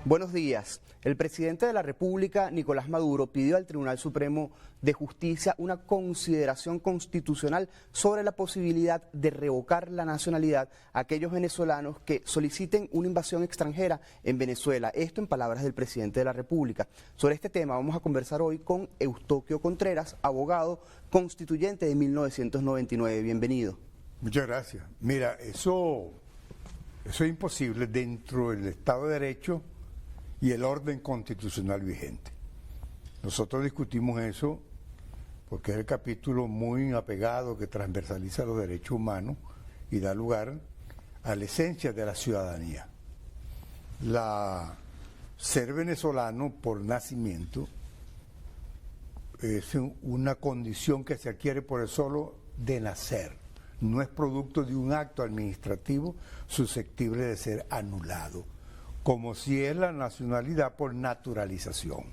Buenos días. El presidente de la República, Nicolás Maduro, pidió al Tribunal Supremo de Justicia una consideración constitucional sobre la posibilidad de revocar la nacionalidad a aquellos venezolanos que soliciten una invasión extranjera en Venezuela. Esto en palabras del presidente de la República. Sobre este tema vamos a conversar hoy con Eustoquio Contreras, abogado constituyente de 1999. Bienvenido. Muchas gracias. Mira, eso es imposible dentro del Estado de Derecho y el orden constitucional vigente. Nosotros discutimos eso porque es el capítulo muy apegado que transversaliza los derechos humanos y da lugar a la esencia de la ciudadanía. Ser venezolano por nacimiento es una condición que se adquiere por el solo de nacer. No es producto de un acto administrativo susceptible de ser anulado, como si es la nacionalidad por naturalización.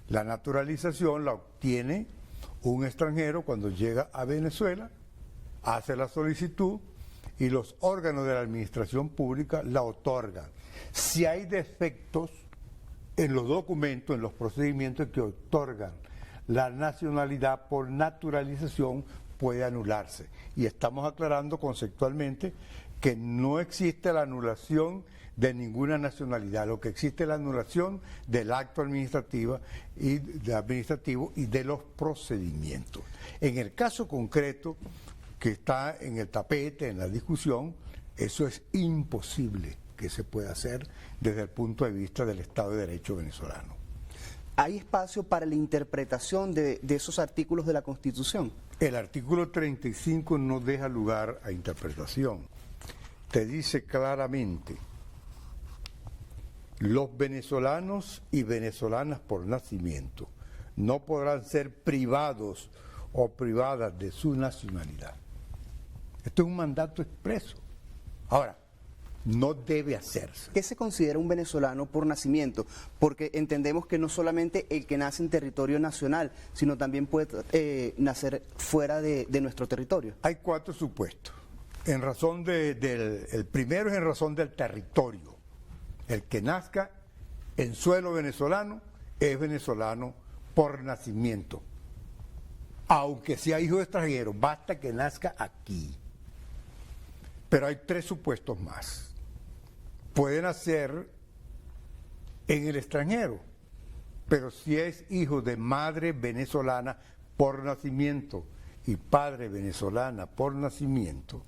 La naturalización la obtiene un extranjero cuando llega a Venezuela, hace la solicitud y los órganos de la administración pública la otorgan. Si hay defectos en los documentos, en los procedimientos que otorgan la nacionalidad por naturalización, puede anularse. Y estamos aclarando conceptualmente que no existe la anulación de ninguna nacionalidad, lo que existe es la anulación del acto administrativo y de los procedimientos. En el caso concreto que está en el tapete, en la discusión, eso es imposible que se pueda hacer desde el punto de vista del Estado de Derecho venezolano. ¿Hay espacio para la interpretación de esos artículos de la Constitución? El artículo 35 no deja lugar a interpretación. Te dice claramente: los venezolanos y venezolanas por nacimiento no podrán ser privados o privadas de su nacionalidad. Esto es un mandato expreso. Ahora, no debe hacerse. ¿Qué se considera un venezolano por nacimiento? Porque entendemos que no solamente el que nace en territorio nacional, sino también puede nacer fuera de nuestro territorio. Hay 4 supuestos. El primero es en razón del territorio. El que nazca en suelo venezolano es venezolano por nacimiento. Aunque sea hijo de extranjero, basta que nazca aquí. Pero hay 3 supuestos más. Puede nacer en el extranjero, pero si es hijo de madre venezolana por nacimiento y padre venezolana por nacimiento,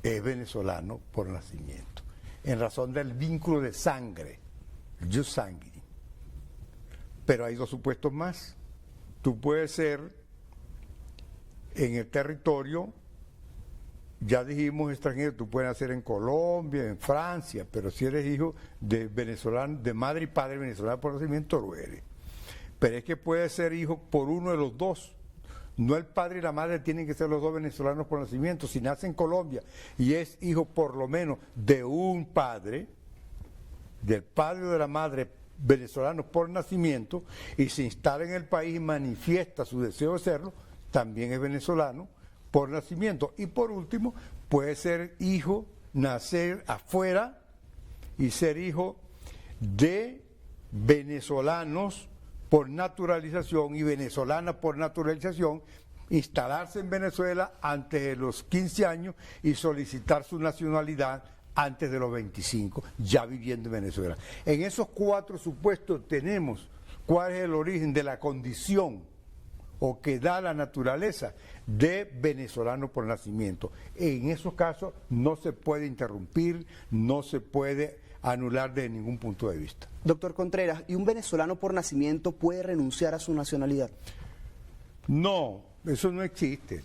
es venezolano por nacimiento, en razón del vínculo de sangre, jus sanguinis. Pero hay 2 supuestos más. Tú puedes ser en el territorio, ya dijimos extranjero, tú puedes nacer en Colombia, en Francia, pero si eres hijo de venezolano, de madre y padre venezolano por nacimiento, lo eres. Pero es que puedes ser hijo por uno de los dos. No el padre y la madre tienen que ser los dos venezolanos por nacimiento. Si nace en Colombia y es hijo por lo menos de un padre, del padre o de la madre venezolanos por nacimiento, y se instala en el país y manifiesta su deseo de serlo, también es venezolano por nacimiento. Y por último, puede ser hijo, nacer afuera y ser hijo de venezolanos por naturalización y venezolana por naturalización, instalarse en Venezuela antes de los 15 años y solicitar su nacionalidad antes de los 25, ya viviendo en Venezuela. En esos 4 supuestos tenemos cuál es el origen de la condición o que da la naturaleza de venezolano por nacimiento. En esos casos no se puede interrumpir, no se puede anular desde ningún punto de vista. Doctor Contreras, ¿y un venezolano por nacimiento puede renunciar a su nacionalidad? No, eso no existe.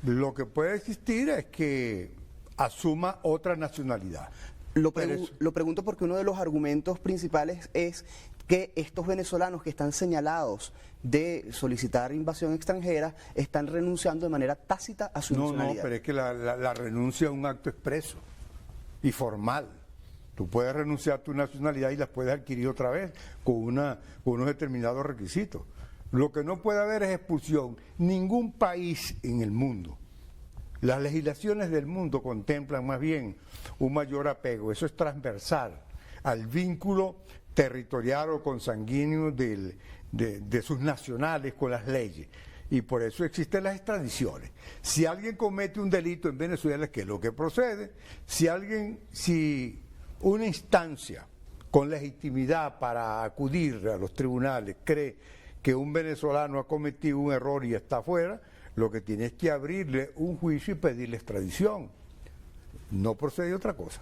Lo que puede existir es que asuma otra nacionalidad. Lo pregunto porque uno de los argumentos principales es que estos venezolanos que están señalados de solicitar invasión extranjera están renunciando de manera tácita a su nacionalidad. No, pero es que la renuncia es un acto expreso y formal. Tú puedes renunciar a tu nacionalidad y la puedes adquirir otra vez con unos determinados requisitos. Lo que no puede haber es expulsión. Ningún país en el mundo, las legislaciones del mundo contemplan más bien un mayor apego, eso es transversal al vínculo territorial o consanguíneo de sus nacionales con las leyes. Y por eso existen las extradiciones. Si alguien comete un delito en Venezuela, que es lo que procede, si una instancia con legitimidad para acudir a los tribunales cree que un venezolano ha cometido un error y está afuera, lo que tiene es que abrirle un juicio y pedirle extradición. No procede otra cosa.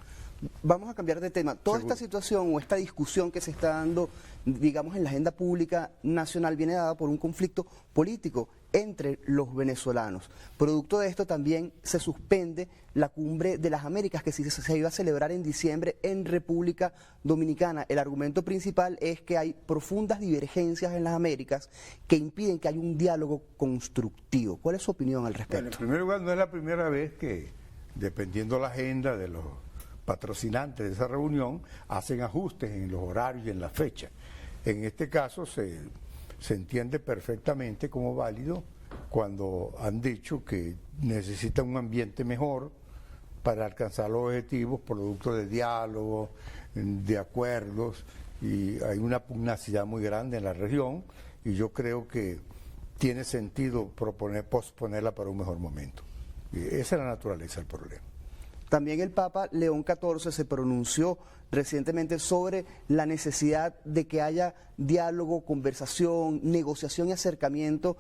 Vamos a cambiar de tema. Toda esta situación o esta discusión que se está dando, digamos, en la agenda pública nacional viene dada por un conflicto político entre los venezolanos. Producto de esto también se suspende la Cumbre de las Américas que se iba a celebrar en diciembre en República Dominicana. El argumento principal es que hay profundas divergencias en las Américas que impiden que haya un diálogo constructivo. ¿Cuál es su opinión al respecto? Bueno, en primer lugar, no es la primera vez que, dependiendo de la agenda de los patrocinantes de esa reunión, hacen ajustes en los horarios y en la fecha. En este caso se entiende perfectamente como válido cuando han dicho que necesitan un ambiente mejor para alcanzar los objetivos, producto de diálogo, de acuerdos, y hay una pugnacidad muy grande en la región, y yo creo que tiene sentido posponerla para un mejor momento. Y esa es la naturaleza del problema. También el Papa León XIV se pronunció recientemente sobre la necesidad de que haya diálogo, conversación, negociación y acercamiento,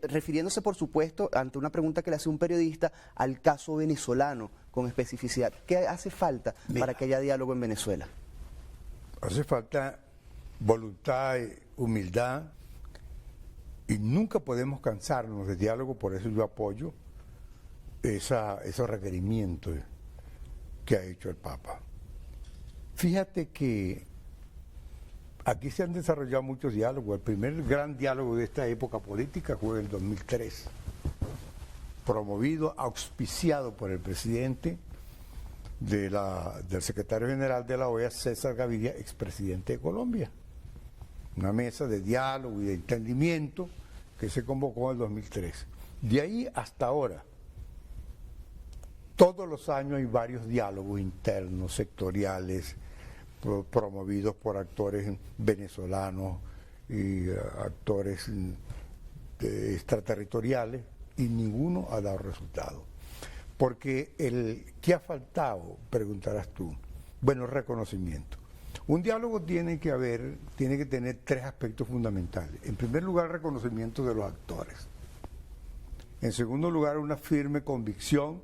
refiriéndose, por supuesto, ante una pregunta que le hace un periodista, al caso venezolano con especificidad. ¿Qué hace falta para que haya diálogo en Venezuela? Hace falta voluntad, humildad, y nunca podemos cansarnos de diálogo, por eso yo apoyo esos requerimientos que ha hecho el Papa. Fíjate que aquí se han desarrollado muchos diálogos. El primer gran diálogo de esta época política fue en el 2003, promovido, auspiciado por el presidente del secretario general de la OEA, César Gaviria, expresidente de Colombia. Una mesa de diálogo y de entendimiento que se convocó en el 2003. De ahí hasta ahora, todos los años hay varios diálogos internos, sectoriales, promovidos por actores venezolanos y actores extraterritoriales, y ninguno ha dado resultado. Porque ¿qué ha faltado? Preguntarás tú. Bueno, reconocimiento. Un diálogo tiene que tener tres aspectos fundamentales. En primer lugar, reconocimiento de los actores. En segundo lugar, una firme convicción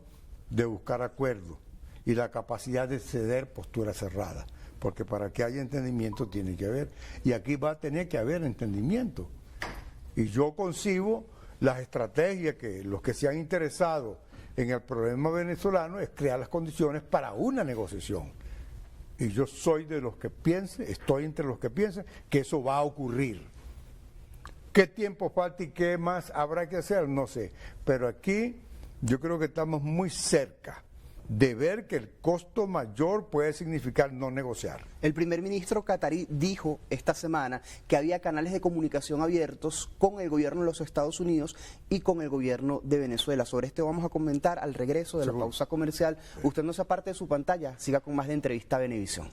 de buscar acuerdos y la capacidad de ceder posturas cerradas, porque para que haya entendimiento tiene que haber, y aquí va a tener que haber entendimiento. Y yo concibo las estrategias que los que se han interesado en el problema venezolano es crear las condiciones para una negociación. Y yo soy de los que piensan, estoy entre los que piensan que eso va a ocurrir. ¿Qué tiempo falta y qué más habrá que hacer? No sé, pero aquí yo creo que estamos muy cerca de ver que el costo mayor puede significar no negociar. El primer ministro catarí dijo esta semana que había canales de comunicación abiertos con el gobierno de los Estados Unidos y con el gobierno de Venezuela. Sobre esto vamos a comentar al regreso de la pausa comercial. Usted no se aparte de su pantalla, siga con más de Entrevista Venevisión.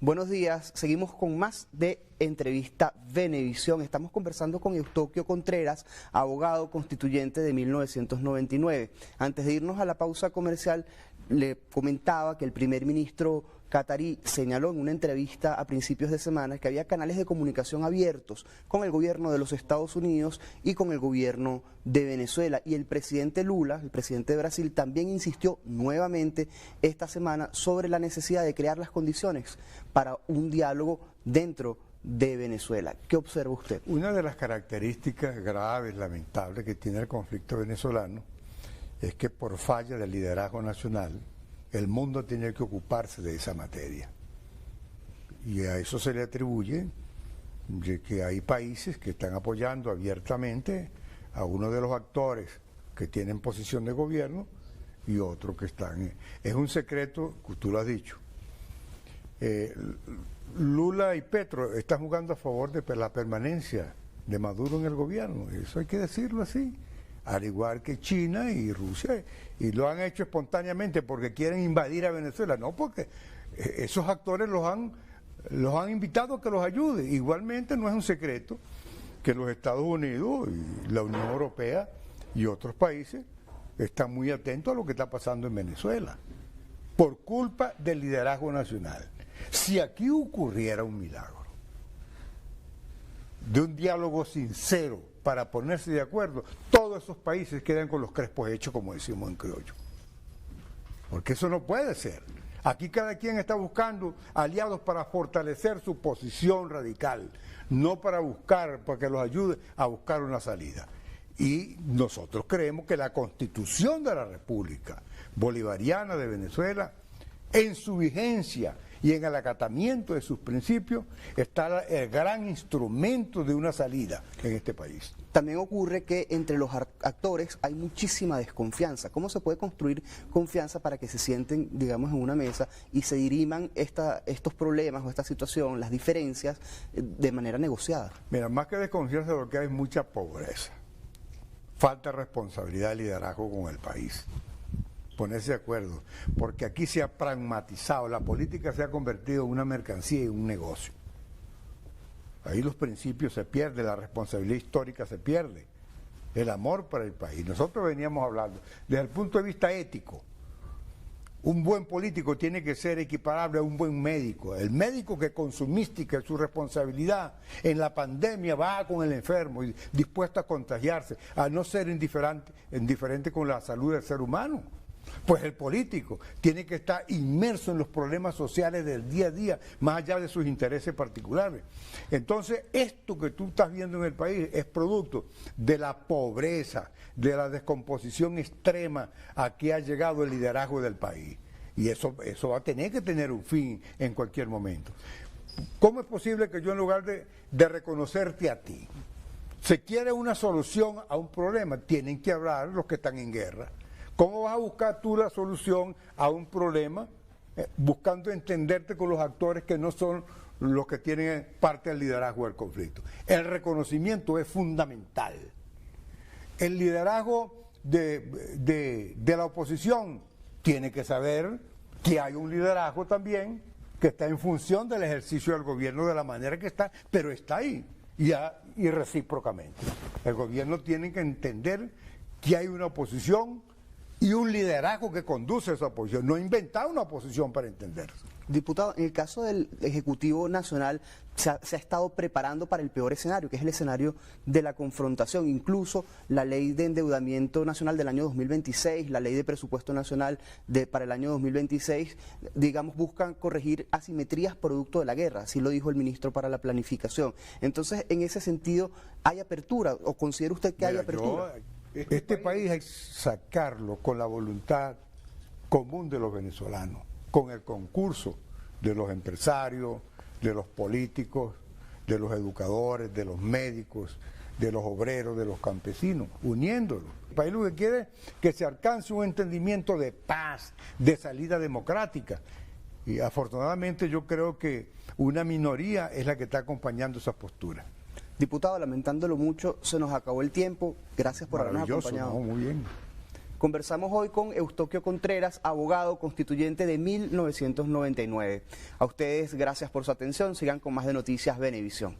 Buenos días, seguimos con más de Entrevista Venevisión. Estamos conversando con Eustoquio Contreras, abogado constituyente de 1999. Antes de irnos a la pausa comercial, le comentaba que el primer ministro catarí señaló en una entrevista a principios de semana que había canales de comunicación abiertos con el gobierno de los Estados Unidos y con el gobierno de Venezuela. Y el presidente Lula, el presidente de Brasil, también insistió nuevamente esta semana sobre la necesidad de crear las condiciones para un diálogo dentro de Venezuela. ¿Qué observa usted? Una de las características graves, lamentables que tiene el conflicto venezolano es que por falla del liderazgo nacional el mundo tiene que ocuparse de esa materia. Y a eso se le atribuye de que hay países que están apoyando abiertamente a uno de los actores que tienen posición de gobierno y otros que están... Es un secreto, tú lo has dicho. Lula y Petro están jugando a favor de la permanencia de Maduro en el gobierno, eso hay que decirlo así, al igual que China y Rusia, y lo han hecho espontáneamente porque quieren invadir a Venezuela, no porque esos actores los han invitado a que los ayude. Igualmente no es un secreto que los Estados Unidos y la Unión Europea y otros países están muy atentos a lo que está pasando en Venezuela, por culpa del liderazgo nacional. Si aquí ocurriera un milagro de un diálogo sincero para ponerse de acuerdo, todos esos países quedan con los crespos hechos, como decimos en criollo. Porque eso no puede ser. Aquí cada quien está buscando aliados para fortalecer su posición radical, no para que los ayude a buscar una salida. Y nosotros creemos que la Constitución de la República Bolivariana de Venezuela, en su vigencia y en el acatamiento de sus principios, está el gran instrumento de una salida en este país. También ocurre que entre los actores hay muchísima desconfianza. ¿Cómo se puede construir confianza para que se sienten, digamos, en una mesa y se diriman estos problemas o esta situación, las diferencias, de manera negociada? Mira, más que desconfianza, lo que hay es mucha pobreza, falta de responsabilidad y liderazgo con el país. Ponerse de acuerdo, porque aquí se ha pragmatizado, la política se ha convertido en una mercancía y un negocio. Ahí los principios se pierden, la responsabilidad histórica se pierde, el amor para el país. Nosotros veníamos hablando, desde el punto de vista ético, un buen político tiene que ser equiparable a un buen médico. El médico que con su mística y su responsabilidad en la pandemia va con el enfermo y dispuesto a contagiarse, a no ser indiferente con la salud del ser humano. Pues el político tiene que estar inmerso en los problemas sociales del día a día, más allá de sus intereses particulares. Entonces, esto que tú estás viendo en el país es producto de la pobreza, de la descomposición extrema a que ha llegado el liderazgo del país. Y eso va a tener que tener un fin en cualquier momento. ¿Cómo es posible que yo, en lugar de reconocerte a ti, se quiere una solución a un problema? Tienen que hablar los que están en guerra. ¿Cómo vas a buscar tú la solución a un problema buscando entenderte con los actores que no son los que tienen parte del liderazgo del conflicto? El reconocimiento es fundamental. El liderazgo de la oposición tiene que saber que hay un liderazgo también que está en función del ejercicio del gobierno de la manera que está, pero está ahí y recíprocamente. El gobierno tiene que entender que hay una oposición y un liderazgo que conduce a esa oposición, no inventar una oposición para entenderse. Diputado, en el caso del Ejecutivo Nacional se ha estado preparando para el peor escenario, que es el escenario de la confrontación. Incluso la ley de endeudamiento nacional del año 2026, la ley de presupuesto nacional para el año 2026, digamos, buscan corregir asimetrías producto de la guerra, así lo dijo el ministro para la planificación. Entonces, en ese sentido, ¿hay apertura o considera usted que hay apertura? Este país hay que sacarlo con la voluntad común de los venezolanos, con el concurso de los empresarios, de los políticos, de los educadores, de los médicos, de los obreros, de los campesinos, uniéndolos. El país lo que quiere es que se alcance un entendimiento de paz, de salida democrática. Y afortunadamente yo creo que una minoría es la que está acompañando esa postura. Diputado, lamentándolo mucho, se nos acabó el tiempo. Gracias por habernos acompañado. No, muy bien. Conversamos hoy con Eustoquio Contreras, abogado constituyente de 1999. A ustedes, gracias por su atención. Sigan con más de Noticias Venevisión.